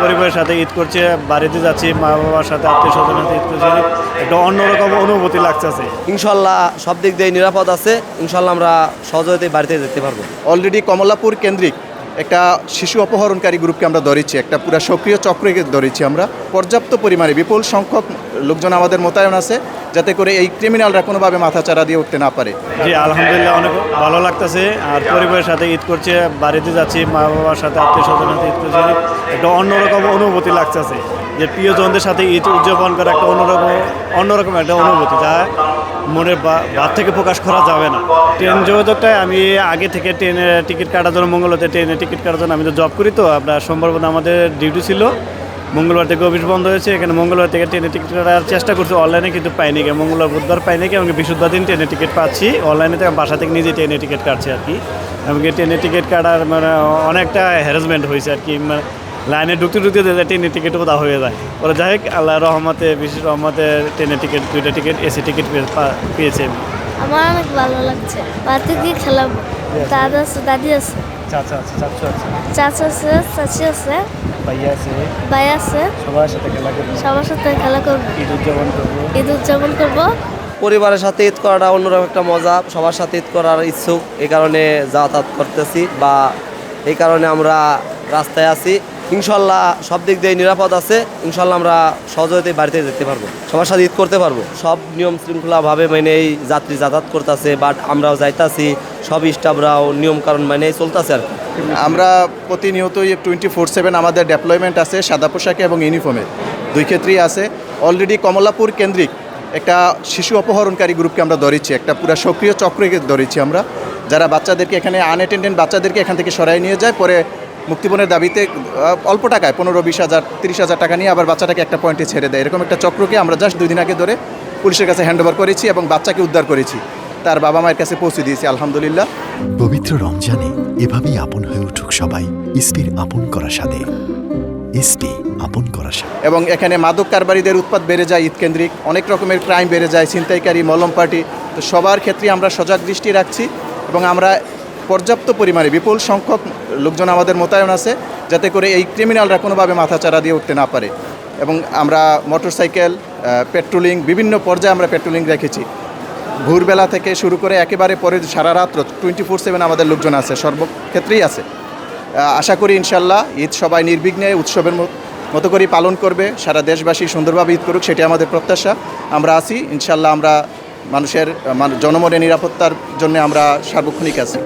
পরিবারের সাথে ঈদ করছে, বাড়িতে যাচ্ছি, মা বাবার সাথে আত্মীয় স্বজনের সাথে ঈদ করছি, একটা অন্যরকম অনুভূতি লাগতেছে। ইনশাল্লাহ সব দিক দিয়ে নিরাপদ আছে। ইনশাল্লাহ আমরা সহজতে বাড়িতে যেতে পারবো। অলরেডি কমলাপুর কেন্দ্রিক একটা শিশু অপহরণকারী গ্রুপকে আমরা ধরেছি, একটা পুরা সক্রিয় চক্রকে ধরেছি আমরা। পর্যাপ্ত পরিমাণে বিপুল সংখ্যক লোকজন আমাদের মোতায়েন আছে, যাতে করে এই ক্রিমিনালরা কোনোভাবে মাথাচাড়া দিয়ে উঠতে না পারে। জি আলহামদুলিল্লাহ, অনেক ভালো লাগতেছে। আর পরিবারের সাথে ঈদ করছে, বাড়িতে যাচ্ছি, মা বাবার সাথে আত্মীয় স্বজনের সাথে ঈদ করছি, একটা অন্যরকম অনুভূতি লাগতেছে। যে প্রিয়জনদের সাথে ঈদ উদযাপন করা একটা অন্যরকম একটা অনুভূতি, যা মনের ভাব থেকে প্রকাশ করা যাবে না। ট্রেন যোগাযোগটায় আমি আগে থেকে ট্রেনের টিকিট কাটার জন্য, মঙ্গলবারতে ট্রেনের টিকিট কাটার জন্য, আমি তো জব করি, তো আপনার সোমবার আমাদের ডিউটি ছিল, মঙ্গলবার থেকে অফিস বন্ধ হয়েছে। এখানে মঙ্গলবার থেকে ট্রেনের টিকিট কাটার চেষ্টা করছি অনলাইনে, কিন্তু পাইনি। মঙ্গলবার বুধবার পাইনি, এমনকি বৃহস্পতিবার দিন ট্রেনের টিকিট পাচ্ছি অনলাইনে, থেকে বাসা থেকে নিজে ট্রেনের টিকিট কাটছি আর কি। এমনকি ট্রেনের টিকিট কাটার মানে অনেকটা হ্যারাসমেন্ট হয়েছে আর কি, মানে লাইনে ঢুকতে ট্রেনের টিকিটও দেওয়া হয়ে যায়। ওরা যাই হোক, আল্লাহ রহমতে, বিশেষ রহমতে ট্রেনের টিকিট, 2টা টিকিট, এসি টিকিট পেয়েছে। আমার অনেক ভালো লাগছে। বাড়িতে গিয়ে খেলাবো। দাদা আছে, দাদি আছে, চাচা আছে, চাচু আছে, চাচা আছে, চাচি আছে, ভাইয়া আছে, ভাই আছে, সবার সাথে খেলা করবো, সবার সাথে খেলা করবো, ঈদ উদযাপন করবো। ঈদ উদযাপন করবো। পরিবারের সাথে ঈদ করাটা অন্যরকম একটা মজা। সবার সাথে ঈদ করার ইচ্ছুক, এই কারণে যাতায়াত করতেছি, বা এই কারণে আমরা রাস্তায় আছি। ইনশাল্লাহ সব দিক দিয়ে নিরাপদ আছে। ইনশাল্লাহ আমরা সহজতে বাড়িতে যেতে পারবো, সবার সাথে ঈদ করতে পারবো। সব নিয়ম শৃঙ্খলাভাবে মেনে এই যাত্রী যাতায়াত করতেছে, বাট আমরাও যাইতাছি, সব স্টাফরাও নিয়মকানুন মেনে চলতেছে আর কি। আমরা প্রতিনিয়তই 24/7 আমাদের ডেপ্লয়মেন্ট আছে, সাদা পোশাকে এবং ইউনিফর্মে, দুই ক্ষেত্রেই আছে। অলরেডি কমলাপুর কেন্দ্রিক একটা শিশু অপহরণকারী গ্রুপকে আমরা ধরেছি, একটা পুরা সক্রিয় চক্রকে ধরেছি আমরা, যারা বাচ্চাদেরকে, এখানে আনঅ্যাটেন্ডেন্ট বাচ্চাদেরকে এখান থেকে সরাই নিয়ে যায়, পরে মুক্তিপণের দাবিতে অল্প টাকায় 15-20 হাজার 30 হাজার টাকা নিয়ে আবার বাচ্চাটাকে একটা পয়েন্টে ছেড়ে দেয়। এরকম একটা চক্রকে আমরা জাস্ট 2 দিন আগে ধরে পুলিশের কাছে হ্যান্ডওভার করেছি এবং বাচ্চাকে উদ্ধার করেছি, তার বাবা মায়ের কাছে পৌঁছে দিয়েছি আলহামদুলিল্লাহ। পবিত্র রমজানে এভাবেই আপন হয়ে উঠুক সবাই ইসপির আপন করা স্বাদে। ইসপি আপন করা স্বাদ। এবং এখানে মাদক কারবারিদের উৎপাত বেড়ে যায়, ঈদ কেন্দ্রিক অনেক রকমের ক্রাইম বেড়ে যায়, ছিনতাইকারী, মলম পার্টি, তো সবার ক্ষেত্রে আমরা সজাগ দৃষ্টি রাখছি এবং আমরা পর্যাপ্ত পরিমাণে বিপুল সংখ্যক লোকজন আমাদের মোতায়েন আছে, যাতে করে এই ক্রিমিনালরা কোনোভাবে মাথাচাড়া দিয়ে উঠতে না পারে। এবং আমরা মোটরসাইকেল পেট্রোলিং, বিভিন্ন পর্যায়ে আমরা পেট্রোলিং রেখেছি, ভোরবেলা থেকে শুরু করে একেবারে পরে সারা রাত 24/7 আমাদের লোকজন আছে, সর্বক্ষেত্রেই আছে। আশা করি ইনশাল্লাহ ঈদ সবাই নির্বিঘ্নে উৎসবের মতো করেই পালন করবে, সারা দেশবাসী সুন্দরভাবে ঈদ করুক, সেটাই আমাদের প্রত্যাশা। আমরা আছি ইনশাল্লাহ, আমরা মানুষের জনমনের নিরাপত্তার জন্য আমরা সার্বক্ষণিক আছি।